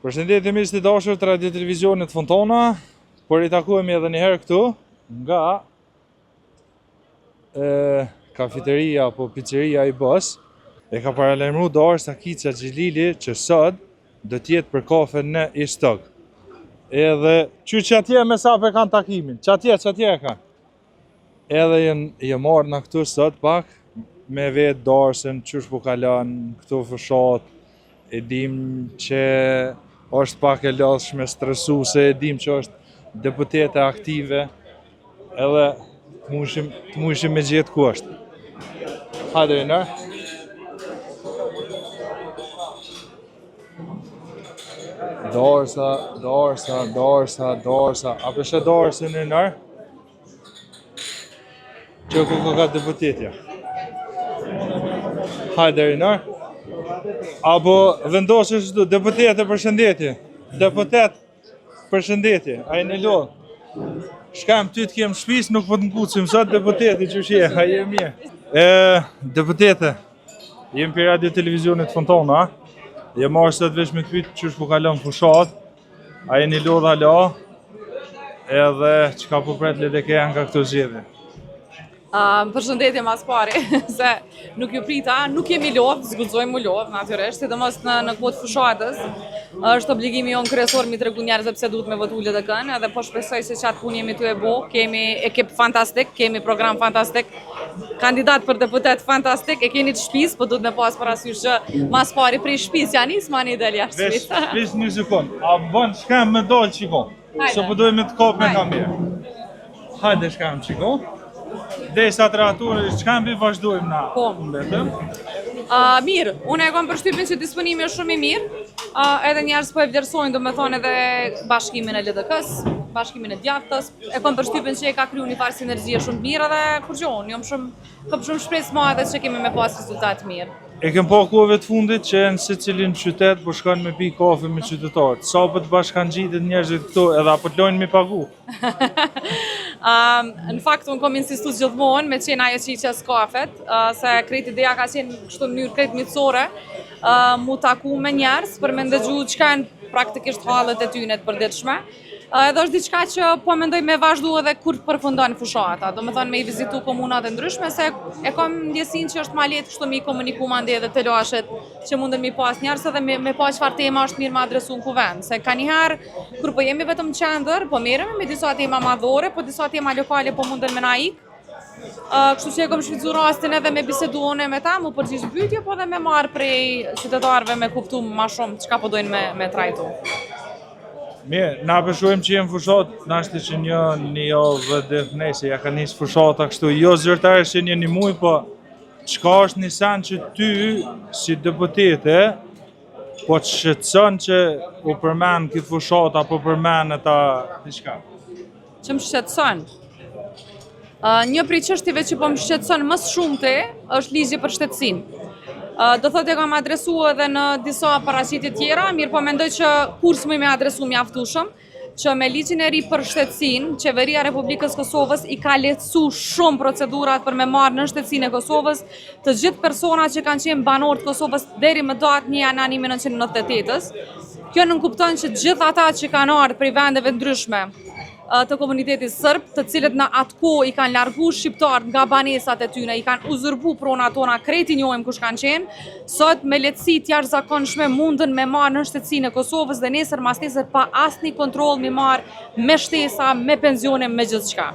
Përshëndetje miq të dashur të Radio Televizionit Fontona, por I takuemi edhe një herë këtu nga kafeteria apo pizzeria I Bës. E ka paralajmëruar Dorsa Kiça Xhilili që sot do të jetë për kafe në Istok. Edhe që atje me sape kanë takimin, çatje e kanë. Edhe je marrë në këtu sot pak me vetë Dorsën, qysh po kalon këtu fushat, e dim që është pak e lodhshme, stresuese, e dim që është deputete aktive, edhe të mushim me gjithë ku është. Hajde në. Dorsa. A përshë Dorsën e nërë? Që ku ka deputetja. Hajde nërë. Apo vendosës deputete përshëndetje. Deputet përshëndetje. A I në lodhë. Shkam ty të kemë shpis, nuk po të ngucim sot deputeti që shje. A I e mirë. Deputete, jem për Radio Televizionit Fontona. Je marrë sot vesh me pyet qysh po kalon fushat. A I në lodhë hala. Edhe çka po pret Ledekeja nga këto zgjedhje. Përshëndetje mas pari, se nuk ju prita, nuk jemi lodhë, zgudzojmë mu lodhë, natyresht, sidomos në kvotë fushatës, është obligimi jonë kryesor mi tregu njerëzve pse duhet me votu Ledekën, edhe po shpresoj se qatë punë jemi tu e bo, kemi ekip fantastik, kemi program fantastik, kandidat për deputet fantastik, e keni të shpis, po duhet me pas parasysh që mas pari prej shpis, janë isë ma një del jashtë shpis. Shpis një sekund, a bën shkam me dollë qikon, se po dojmë të kopë me kamerë. Hajde shkam qikon. Dhe sa treaturë, ç'kambi vazhdojmë na? Po. Mbetëm. Mirë, unë e kam përshtypjen që disponimi është shumë I mirë, edhe njerëz po e vlerësojnë, domethënë edhe bashkimin e LDK-s, bashkimin e djathtës, e kam përshtypjen që e ka kriju një farë sinergjie shumë mirë dhe kur gjon, jam shumë shpresë madhe që kemi me pas rezultat mirë. E kem pa kohëve të fundit që në secilin qytet po shkojnë me pi kafe me qytetarët. Sa po të bashkangjitet njerëzit këtu edhe apo të lojnë me pagu? Në fakt unë kom insistuar gjithmonë me qenë ajo që I qes kafet, se krejt ideja ka qenë kështu në mënyrë krejt mitësore, mu taku me njerëz për me ndëgju çka janë praktikisht hallet e tyre të përditshme. Edhe është diçka që po mendoj me vazhdu edhe kur përfundon fushata, domethënë me I vizitu komunat e ndryshme, se e kam ndjesinë që është ma lehtë kështu me I komuniku mandej edhe te lashet që munden mi pas njerëz edhe me pa çfarë tema është mirë me adresu në kuvend, se kaniherë kur po jemi vetëm qendër, po merremi me disa tema madhore, po disa tema lokale po munden me na ik. Kështu që e kam shfrytzu rastin edhe me biseduone me ta, mu përgjigj pyetje, po edhe me marr prej qytetarëve me kuptu ma shumë çka po dojnë me trajtu. Mirë, na përshojmë që jem fushat, nashti që një javë dhe nese, ja ka nisë fushata kështu, jo zyrtare që një muj, po çka është një sen që ty, si deputete, po të shqetëson që u përmen këtë fushat, apo përmen e ta diçka? Që më shqetëson? Një prej çështjeve që po më shqetëson më shumëte është ligji për shtetësinë. Do thotë e kam adresu edhe në disa paraqitje tjera, mirë po mendoj që kur s'më me adresu mjaftueshëm, që me ligjin e ri për shtetësinë, Qeveria e Republikës Kosovës I ka lehtësu shumë procedurat për me marrë në shtetësinë e Kosovës të gjithë personat që kanë qenë banor të Kosovës deri më datë 1 janar 1998-s. Kjo nënkupton që gjithë ata që kanë ardhur prej vendeve ndryshme të komunitetit sërb, të cilët në atë kohë I kanë largu shqiptarët nga banesat e tyre, I kanë uzurpu pronat tona, krejt I njohim kush kanë qenë, sot me lehtësi të jashtëzakonshme mundën me marrë në shtetësinë e Kosovës dhe nesër mas nesër pa asnjë kontroll me marrë me shtesa, me pensione, me gjithçka.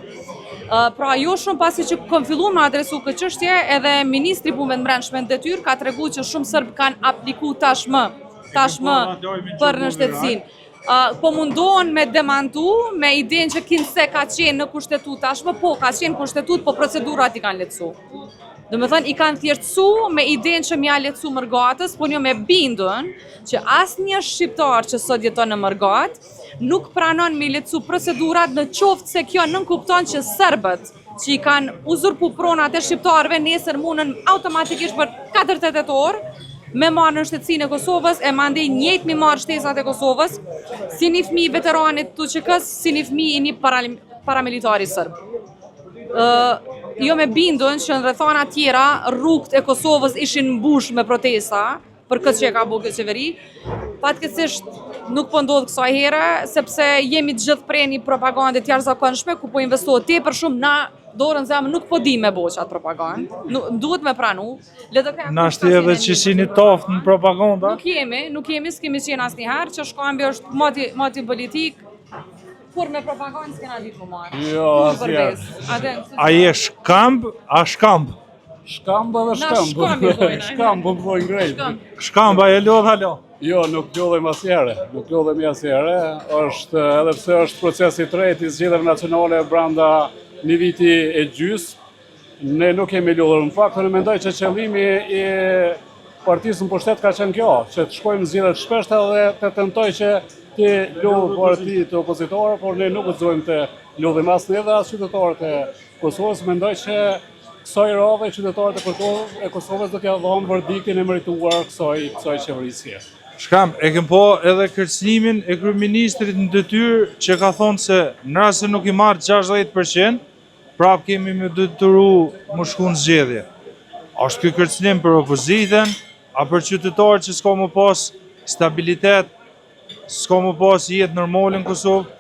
Pra jo shumë pasi që kom filluar me adresu këtë çështje, edhe ministri punëve të brendshme në detyrë ka treguar që shumë serb kanë apliku tashmë për në shtetësinë. Po mundohen me demantu, me idenë që kinse ka qenë në kushtetut tashmë, po ka qenë kushtetut, po procedurat I kanë lehtësu. Domethënë I kanë thjeshtësu me idenë që m'ja lehtësu Mërgatës, po një me bindën që asnjë shqiptar që sot jeton në Mërgatë nuk pranon me lehtësu procedurat në qoftë se kjo nënkupton që serbët që I kanë uzurpu pronat e shqiptarëve nesër mundën automatikisht për 48 orë me marrë në shtetësinë e Kosovës, e mandej njëjtë mi marrë shtesat e Kosovës, si një fëmijë veteranit TUÇK-s, si një fëmijë I një paramilitari sërb. Jo me bindën që në rrethana tjera rrugët e Kosovës ishin mbush me protesta për këtë që e ka bërë këtë qeveri, Fatkeqësisht nuk po ndodh kësaj here, sepse jemi të gjithë prej një propagandë të jashtëzakonshme ku po investohet tepër shumë na dorën zemë nuk po di me bo qatë propagandë. Duhet me pranu. Na shti edhe që shini toft në propaganda? Nuk jemi, s'kemi qenë asnjëherë, që shkambi është mati politik, kur me propagandë s'kena ditë më marë. Jo, asnjëherë. A je shkamb, a shkamb? Shkamb edhe shkamb. Na shkamb i bojnë. Shkamb po bojnë grejt. Shkamba e lodh halo? Jo, nuk lodhem asnjëherë. Nuk lodhem asnjëherë. Është edhe pse është procesi i tretë i zgjedhjeve nacionale brenda një viti e gjys, ne nuk kemi lodhur. Në fakt, unë mendoj që qëllimi i partisë në pushtet ka qenë kjo, që të shkojmë zgjedhje të shpeshta dhe të tentoj që të lodhë parti të opozitore, por ne nuk guxojmë të lodhim as ne dhe as qytetarët e Kosovës. Mendoj që kësaj rave qytetarët e Kosovës do t'ia dhënë verdiktin e merituar kësaj qeverisje. Shkam, e kem po edhe kërcënimin e kryeministrit në detyrë që ka thonë se në rast se nuk i marrë 60%, prap kemi me detyru më shku në zgjedhje. A është ky kërcënim për opozitën, a për qytetarët që s'ka më pas stabilitet, s'ka më pas jetë normale në Kosovë?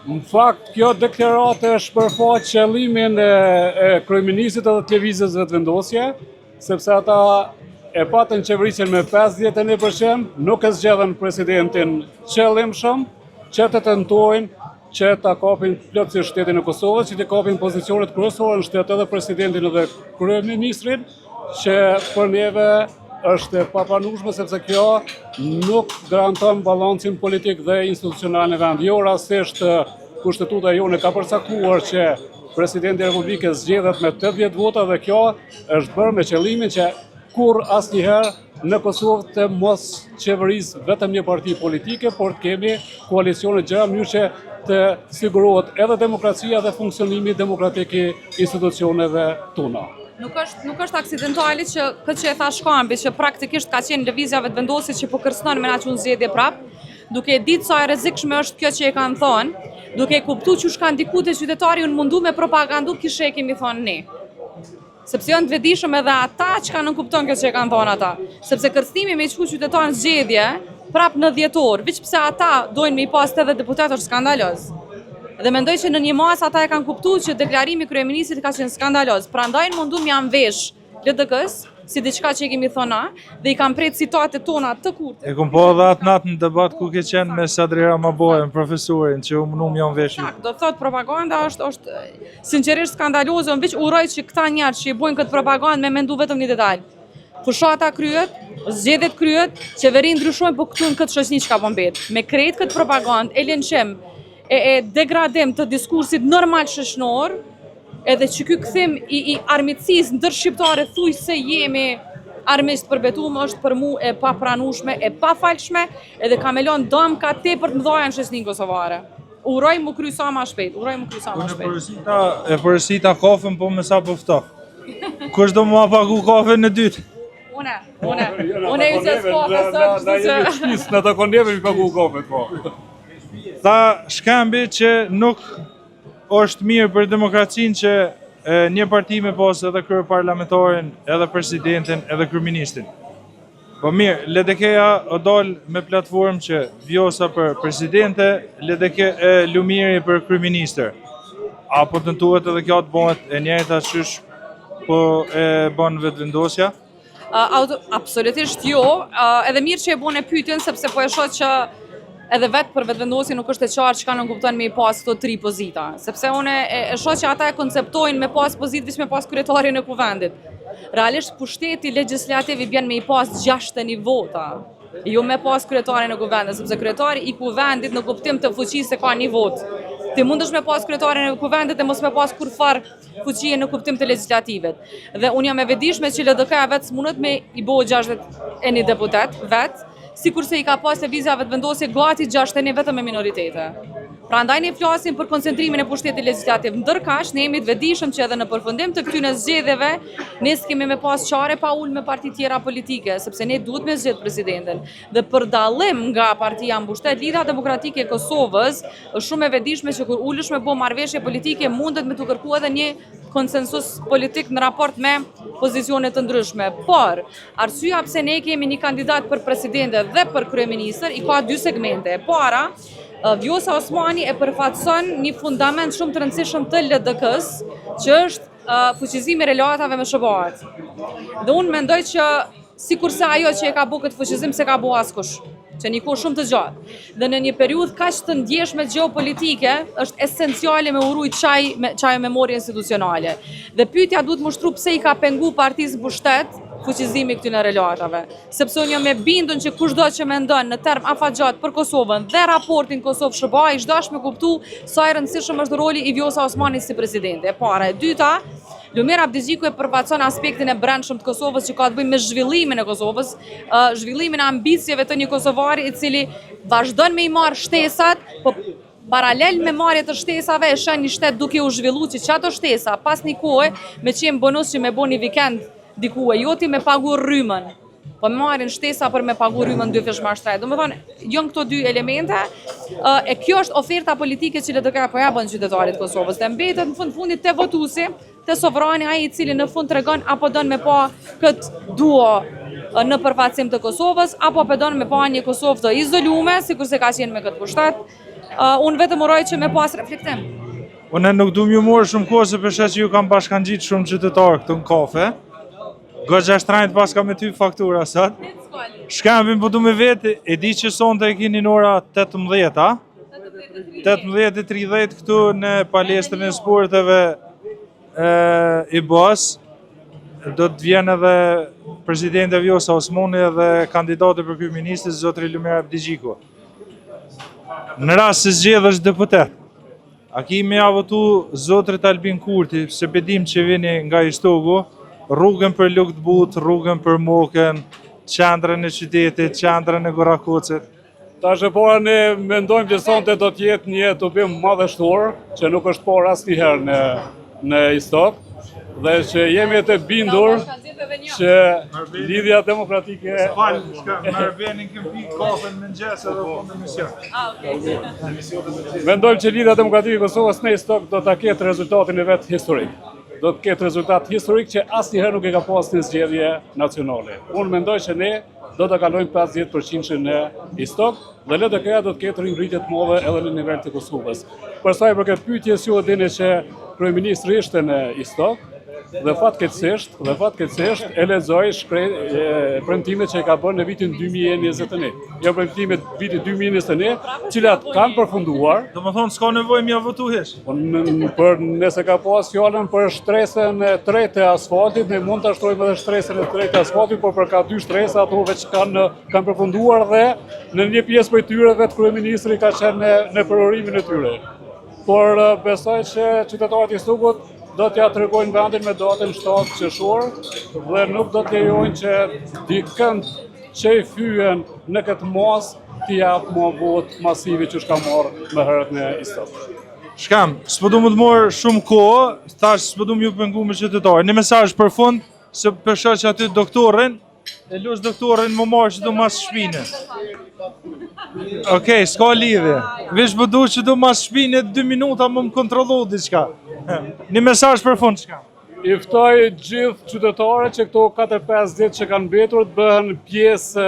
Në fakt, kjo deklaratë shpërfaq qëllimin e kryeministit edhe të lëvizjes vetëvendosje, sepse ata e patën qeverisjen me 51%, nuk e zgjedhën presidentin qëllimshëm, që të tentojnë që ta kapin plotësisht shtetin e Kosovës, që të kapin pozicionet kryesore në shtet edhe presidentin edhe kryeministrin, që për neve është e papranueshme sepse kjo nuk garanton balancin politik dhe institucional në vend. Jo rastisht kushtetuta jone ka përcaktuar që presidenti i Republikës zgjedhet me 80 vota dhe kjo është bërë me qëllimin që kur asnjëherë në Kosovë të mos qeveris vetëm një parti politike, por të kemi koalicione gjëra mënyrë që të sigurohet edhe demokracia dhe funksionimi demokratik i institucioneve tona. Nuk është aksidentali që këtë që e tha Shkambi, që praktikisht ka qenë lëvizja vetëvendosje që po kërcënon me na çun zgjedhje prap, duke ditë sa e rrezikshme është kjo që e kanë thonë, duke kuptuar që shka ndiku te qytetari unë mundu me propagandu kishe e kemi thonë ne. Sepse janë të vetëdijshëm edhe ata që nuk kupton kjo që e kanë thonë ata. Sepse kërcënimi me çku qytetar në zgjedhje prap në 10 orë, veç pse ata dojnë me i pas 80 deputat është skandaloz. Dhe mendoj që në një mas ata e kanë kuptuar që deklarimi i kryeministit ka qenë skandaloz. Prandaj mundu më janë vesh LDK-s, si diçka që i kemi thonë na, dhe i kanë prit citatet tona të kurtë. E kom po edhe atë natë në debat ku ke qenë me Sadri Ramabojën, profesorin, që më janë vesh. Do thot propaganda është sinqerisht skandaloze, unë veç uroj që këta njerëz që i bojnë këtë propagandë me mendu vetëm një detaj. Fushata kryet, zgjedhjet kryet, qeveri ndryshojnë, po këtu në këtë shoqëni çka po mbet. Me krejt këtë propagandë, e lënçim, e degradim të diskursit normal shoqënor, edhe që ky kthim i armiqësisë ndër shqiptarë thuj se jemi armiqtë përbetuar është për mua e papranueshme, e pafalshme, edhe ka me lënë dëm ka tepër të mëdha në shoqëninë kosovare. Uroj mu kry sa më shpejt, E përësita kafën po me sa po ftoh. Kush do mua pagu kafën në dytë? Une i që s'kafe sot, Na jemi shtëpisë, na takon neve mi pagu kafën, po. Tha Shkambi që nuk është mirë për demokracinë që një parti me pas edhe kryeparlamentarin, edhe presidentin, edhe kryeministin. Po mirë, LDK-ja o dal me platformë që Vjosa për presidente, Lumiri për kryeministër. Apo tentuhet edhe kjo të bëhet e njëjta qysh po e bën vetëvendosja? Absolutisht jo, edhe mirë që e bën e pyetjen sepse po e shoh që edhe vetë për vetëvendosje nuk është e qartë çka nuk kupton me i pas këto 3 pozita, sepse unë e shoh që ata e konceptojnë me pas pozitë veç me pas kryetarin e kuvendit. Realisht pushteti legjislativ i bën me i pas 60 vota, jo me pas kryetarin e kuvendit, sepse kryetari i kuvendit në kuptim të fuqisë ka 1 votë. Ti mundesh me pas kryetarin e kuvendit e mos me pas kurfar fuqie në kuptim të legislativet. Dhe unë jam e vetëdijshme që LDK-ja vetë s'mundet me i bëu 61 deputet vetë, sikurse i ka pas lëvizja vetëvendosje gati 61 vetëm me minoritete. Prandaj ne flasim për koncentrimin e pushtetit legjislativ. Ndërkaq, ne jemi të vetëdijshëm që edhe në përfundim të këtyre zgjedhjeve, ne s'kemi me pas çare pa ulë me parti tjera politike, sepse ne duhet me zgjedh presidentin. Dhe për dallim nga partia mbushtetë, Lidhja Demokratike e Kosovës është shumë e vetëdijshme që kur ulesh me bë marrëveshje politike mundet me të kërkuar edhe një konsensus politik në raport me pozicione të ndryshme. Por, arsyeja pse ne kemi një kandidat për presidente dhe për kryeministër i ka dy segmente. E para, Vjosa Osmani e përfaqëson një fundament shumë të rëndësishëm të LDK-s, që është fuqizimi i relatave me SBA-t. Dhe unë mendoj që sikurse ajo që e ka bërë këtë fuqizim se ka bërë askush, që një kohë shumë të gjatë. Dhe në një periudhë kaq të ndjeshme gjeopolitike, është esenciale me urujt çaj memorie institucionale. Dhe pyetja duhet mushtru pse i ka pengu partisë mbushtetë fuqizimi këtyre relatave. Sepse unë jam e bindur që kushdo që mendon në term afatgjat për Kosovën dhe raportin Kosovë-SBA, i çdosh me kuptu sa i rëndësishëm është roli i Vjosa Osmanit si presidente. E para. E dyta, Lumir Abdixhiku e përfaqëson aspektin e brendshëm të Kosovës që ka të bëjë me zhvillimin e Kosovës, zhvillimin e ambicieve të një kosovari i cili vazhdon me i marrë shtesat, po paralel me marrje të shtesave e shën një shtet duke u zhvilluar që çato shtesa pas një kohe me qenë bonus që me bo një vikend diku e joti me pagu rrymën, po me marrin shtesa për me pagu rrymën dy fish mashtraj. Do me thonë, janë këto dy elemente, e kjo është oferta politike që LDK po ja bën qytetarit Kosovës. Dhe mbetet në fundit te votuesi, te sovrani, ai i cili në fund tregon apo don me pa këtë duo në përfaqësim të Kosovës, apo po don me pa një Kosovë të izoluar, sikurse ka qenë me këtë pushtet. Unë vetëm uroj që me pas reflektim. Unë nuk du m'ju morë shumë kohë se përshë që ju kam bashkangjit shumë qytetarë këtu në kafe. Goxha shtrajnë pas ka me ty faktura sot. Shkambin po du me vetë, e di që sonte e kini në ora 18, a? 18:30 këtu në palestrën e sporteve i BOS. Do të vjen edhe presidente Vjosa Osmani dhe kandidati për kryeministër zotri Lumir Abdixhiku. Në rast se zgjedhësh deputet, a ki me ja votu zotrit Albin Kurti, se bedim që vini nga Istogu, rrugën për Lugtbut, rrugën për Mokën, qendrën e qytetit, qendrën e Gorakocit. Tash e para ne mendojmë që sonte do të jetë një tubim madhështor, që nuk është por asnjëherë në Istok, dhe që jemi të bindur që Lidhja Demokratike Marvenin këmpi kafën në mëngjes edhe në mision. Mendojmë që Lidhja Demokratike e Kosovës në Istok do ta ketë rezultatin e vet historik. Do të ketë rezultat historik që asnjëherë nuk e ka pasur në zgjedhje nacionale. Unë mendoj që ne do të kalojmë 50% në Istok dhe LDK-ja do të ketë ringritje të mëdha edhe në nivel të Kosovës. Për sa i përket pyetjes ju e dini që kryeministri ishte në Istok dhe fatkeqësisht e lexoj premtimet që e ka bërë në vitin 2021. Jo premtimet vitit 2021, cilat kanë përfunduar. Do më thonë s'ka nevojë mja votu hesh. Për nëse ka pas fjallën për shtresën e tretë e asfaltit, ne mund të shtrojmë edhe shtresën e tretë e asfaltit, por për ka dy shtresa ato veç kanë përfunduar dhe në një pjesë për tyre vetë kryeministri ka qenë në përorimin e tyre. Por besoj që qytetarët i Istogut do t'ja tregojnë vendin me datën 7 qershor dhe nuk do të lejojnë që dikënd që i fyen në këtë mos t'i jap më vot masivi që shka marrë më herët në Istok. Shkam, s'po du më të morë shumë kohë, thash s'po du më ju pengu me qytetarë. Një mesazh për fund, se përshë që aty doktorin, e lush doktorin më marrë që du mas shpine. Okej, s'ka lidhje. Vish po du që du mas shpine 2 minuta më kontrollu diçka. Një mesazh për fund, shkam. I ftoj gjithë qytetarët që këto 4-5 ditë që kanë mbetur të bëhen pjesë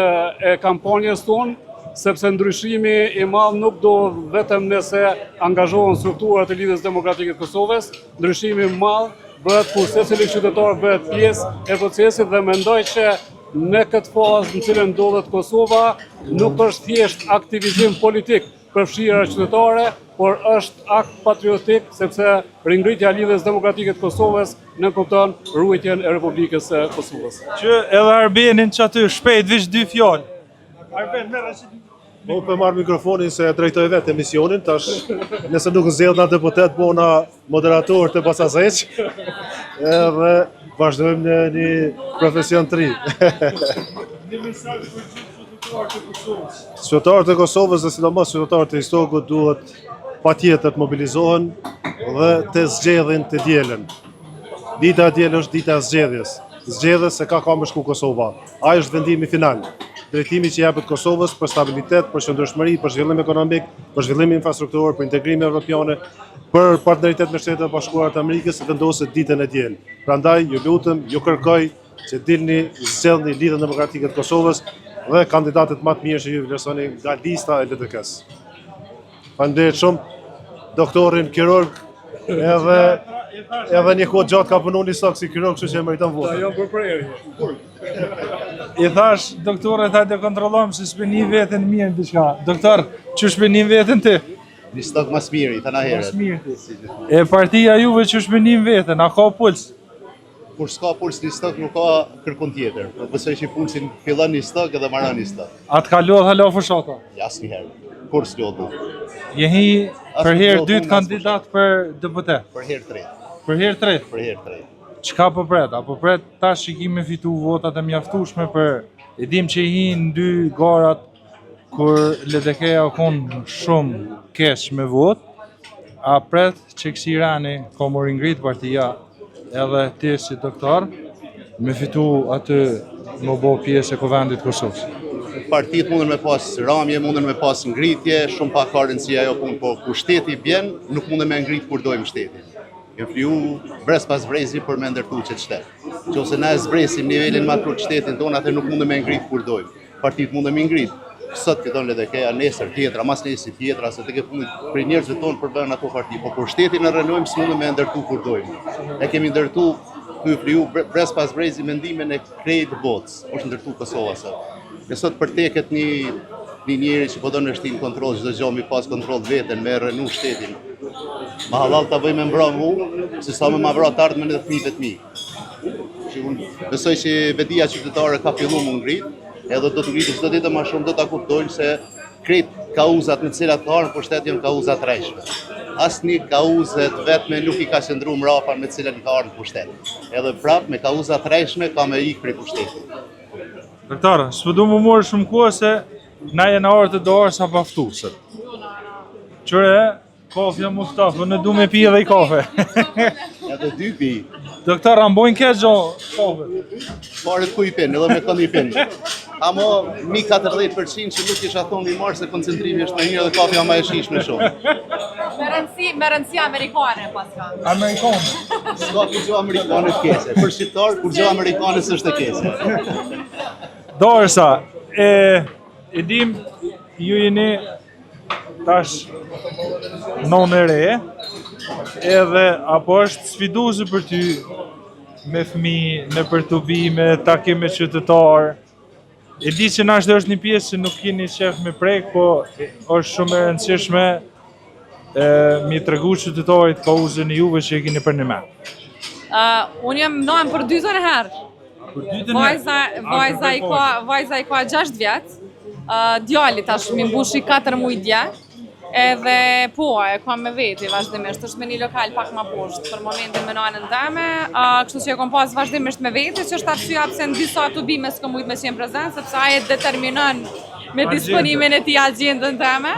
e kampanjës tonë, sepse ndryshimi i madh nuk do vetëm nëse angazhohen strukturat e Lidhjes Demokratike të Kosovës, ndryshimi i madh bëhet kur secili qytetar bëhet pjesë e procesit dhe mendoj që në këtë fazë në cilën ndodhet Kosova nuk është thjesht aktivizim politik për fshira qytetare, por është akt patriotik sepse ringritja e Lidhjes Demokratike të Kosovës nënkupton ruajtjen e Republikës së Kosovës. Që edhe Arbenin që aty shpejt vish 2 fjalë. Arben, merr ashi. Po për marrë mikrofonin se drejtoj vetë emisionin, tash nëse nuk zgjedh na deputet, bona moderator të pasazeq, edhe vazhdojmë në një profesion të ri. Një mesazh për gjithë qytetarët e Kosovës. Qytetarët e Kosovës dhe sidomos qytetarët e Istogut duhet patjetër të mobilizohen dhe të zgjedhin të dielën. Dita e dielën është dita e zgjedhjes. Zgjedhjes se ka me shku Kosova. Ai është vendimi final. Drejtimi që japet Kosovës për stabilitet, për qëndrueshmëri, për zhvillim ekonomik, për zhvillim infrastrukturor, për integrim evropiane, për partneritet me Shtetet e Bashkuara të Amerikës vendoset ditën e diel. Prandaj ju lutem, ju kërkoj që dilni, zgjedhni Lidhjen Demokratike të Kosovës dhe kandidatët më të mirë që ju vlerësoni nga lista e LDK-s. Faleminderit shumë, doktorin kirurg, edhe një kohë gjatë ka punu një stokë si kirurg, kështu që e meriton votën. Jo për prerje. I thash, doktore, hajde kontrollojmë se shpenim veten mirë diçka. Doktor, që shpenim veten ti? Një stok mas miri, të na herët. E partia juve që shpenim veten, a ka puls? Kur s'ka puls një stok, nuk ka kërkun tjetër. Besoj që pulsin fillon një stok edhe maron një stok. A të ka lodh hala fshata? Asnjëherë. Kur s'lodhu. Jehi për herë dytë kandidat për deputet. Për herë tretë. Për herë tretë. Për herë tretë. Çka po pret? Apo pret tash që kemi fitu votat e mjaftueshme për e dim që hin dy garat kur LDK-ja kon shumë keq me vot, a pret që kësi Rani ka mori ngrit partia edhe ti si doktor me fitu atë më bo pjesë e Kuvendit Kosovës. Partitë mundën me pas ramje, mundën me pas ngritje, shumë pak ka rëndësi ajo punë, po kur shteti bjen, nuk mundën me ngrit kur dojmë shtetin. Jem fliju brez pas brezi për me ndërtu qëtë shtet. Që ose na e zbresim nivelin makro të shtetin tonë, atë nuk mundën me ngrit kur dojmë. Partitë mundën me ngrit. Sot këton LDK-ja, nesër tjetra, mas nesër tjetra, se të ke punit për njerëzve tonë për bërën ato parti. Po kur shtetin në rënojmë, së mundën me ndërtu kur dojmë. E kemi ndërtu, të fliju brez pas brezi mendimin e krejt botës. Është ndërtu Kosova sot. E sot për teket një njeri që po do në shtin kontrol, çdo gjë mi pas kontrol veten, me rënu shtetin. Ma halal ta bëjmë mbra mu, se sa me ma vra të ardhmen edhe fëmijët e mi. Që unë besoj që vetia qytetare ka fillu më ngrit, edhe do të ngritë çdo ditë më shumë, do ta kuptojnë se krejt kauzat në të cilat ka ardhur për shtet janë kauza të rrejshme. Asnjë kauzë vetme nuk i ka qëndruar mrapa me të cilat ka ardhur për shtet. Edhe prap me kauza të rrejshme ka me ikë prej pushtetit. Doktor, s'po du më morë shumë kohë se na jena orë të dorë sa paftusët. Qëre, kafja Mustafa, në du me pi edhe i kafe. Edhe dy pi. Doktor, a mbojnë këtë gjo kafe? Paret ku i pinë, edhe me kënd i pinë. Amo, mi 40% që nuk isha thonë mi marë se koncentrimi është me një dhe kafja ma e shishme shumë. Me rëndësi amerikane pas ka. Amerikane. S'ka kur gjo amerikane të kese. Për shqiptar, kur gjo amerikane s'është të kese. Dorësa, e dim, ju jeni tash non e re, edhe apo është sfiduese për ty me fëmijë, në përtubime, takime me qytetar. E di që na është një pjesë që nuk keni qef me prek, po është shumë e rëndësishme mi tregu qytetarit kauzën e juve që e keni për një me. Unë jam nojmë për 2 herë. Vajza i ka 6 vjetë, djali tash mi mbushi 4 muj dje, edhe po, e kam me veti vazhdimisht, është me një lokal pak ma poshtë, për momentin me nanën teme, kështu që e kom pas vazhdimisht me veti, që është arsyeja pse në disa tubime s'ka mujt me qenë prezent, sepse ai e determinon me disponimin e tij agjendën teme.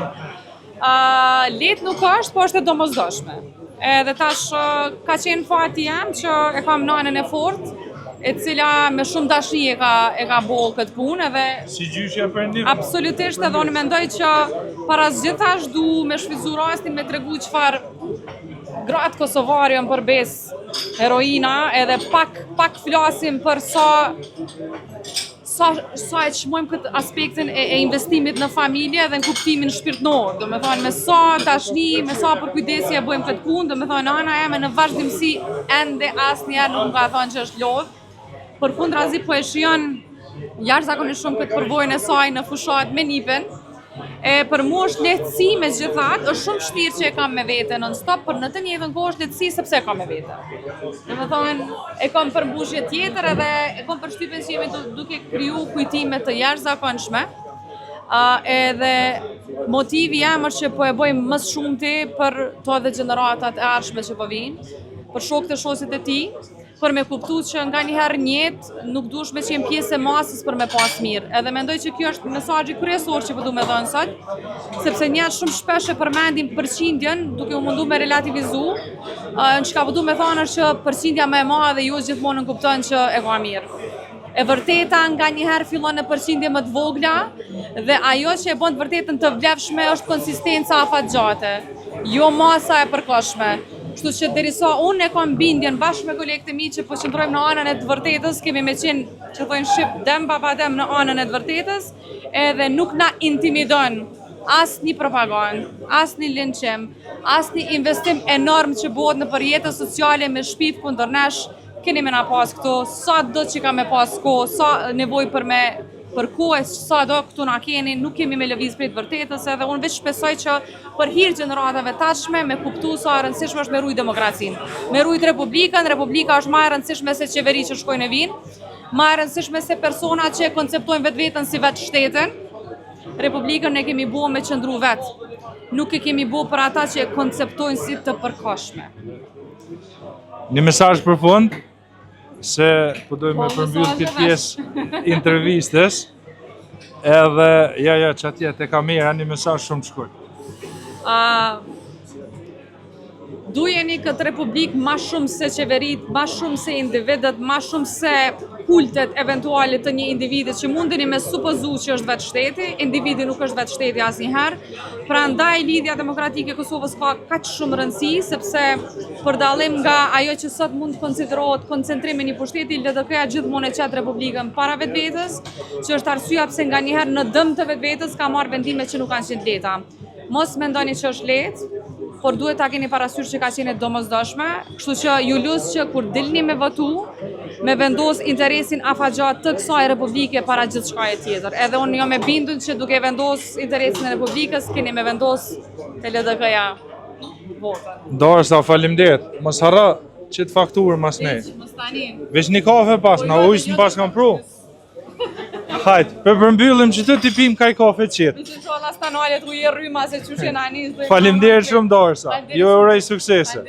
Let nuk është, po është e domosdoshme. Edhe tash ka qenë fati jam që e kam nanën e fortë, e cila me shumë dashuri e ka bollë këtë punë edhe Si gjyqja për një? absolutisht edhe unë mendoj që para gjithash du me shfrytzu rastin me tregu çfarë gratë kosovarë janë përbes heroina edhe pak flasim për sa e çmojmë këtë aspektin e investimit në familje dhe në kuptimin shpirtëror. Do me thonë me sa dashni, me sa përkujdesje bëjmë këtë punë, do me thonë ana jeme në vazhdimsi ende asnjëherë nuk ka thonë që është lodh. Përkundrazi po e shijon jashtëzakonisht shumë këtë përvojën e saj në fushat me nipën. Për mua është lehtësi me gjithat, është shumë vështirë që e kam me vete non-stop, për në të njëjtën kohë është lehtësi sepse e kam me vete. Domethënë, e kam përmbushje tjetër edhe e kam përshtypjen që jemi duke kriju kujtime të jashtëzakonshme. Edhe motivi jam është që po e bëjmë më shumëti për to dhe gjeneratat e ardhshme që po vinë, për shokët e shoqit e tij, për me kuptu që nga njëherë njetë nuk dush me qenë pjesë e masës për me pas mirë. Edhe mendoj që kjo është mesazhi kryesor që po du me dhënë sot, sepse njerëz shumë shpesh e përmendim përqindjen duke u mundu me relativizu, në çka po du me thonë është që përqindja më e madhe ju gjithmonë kupton që e ka mirë. E vërteta nga njëherë fillon në përqindje më të vogla dhe ajo që e bën të vërtetën të vlefshme është konsistenca afatgjate, jo masa e përkohshme. Kështu që derisa unë e kam bindjen bashkë me kolegët e mi që po qëndrojmë në anën e të vërtetës, kemi me qenë që thojnë shqip dem baba dem në anën e të vërtetës, edhe nuk na intimidon asë një propagandë, asë një linqim, asë një investim enorm që bëhet në përjetës sociale me shpif kundër nesh, keni me na pas këto, sa do që ka me pas ko, sa nevoj për me për kohë sa do këtu na keni, nuk kemi me lëviz prej të vërtetës, edhe unë veç shpresoj që për hir gjeneratave tashme me kuptu sa e rëndësishme është me rujt demokracinë, me rujt republikën, republika është më e rëndësishme se qeveri që shkojnë e vinë, më e rëndësishme se persona që konceptojnë vetveten si vetë shtetin. Republikën e kemi bu me qëndru vetë, nuk e kemi bu për ata që e konceptojnë si të përkohshme. Një mesazh për fund, se po dojmë me përmbyll këtë pjesë intervistës, edhe, ja, që atje te kamera, një mesazh shumë të shkurt. Dujeni këtë republik ma shumë se qeverit, ma shumë se individet, ma shumë se kultet eventualit të një individit që mundeni me supozu që është vetë shteti, individi nuk është vetë shteti asnjëherë. Prandaj lidhja demokratike e Kosovës ka kaq shumë rëndësi, sepse për dallim nga ajo që sot mund të konsiderohet koncentrimi i një pushteti, LDK-ja gjithmonë e qet republikën para vetvetes, që është arsyeja pse nganjëherë në dëm të vetvetes ka marrë vendime që nuk kanë qenë lehta. Mos mendoni që është lehtë, por duhet ta keni parasysh që ka qenë domosdoshme, kështu që ju lut që kur dilni me votu, me vendos interesin afatgjat të kësaj republike para gjithçkaje tjetër. Edhe unë jam e bindur që duke vendos interesin e republikës, keni me vendos te LDK-ja votën. Dorsa, faleminderit. Mos harro që të fakturë mas ne. Mos tani. Veç një kafe pas, na ujës në pas kam pru. Hajt, përmbyllim që të tipim kaj kafe qetë. Inshallah stanolet u je rryma se çuçi na nis. Faleminderit shumë Dorsa. Ju uroj suksese.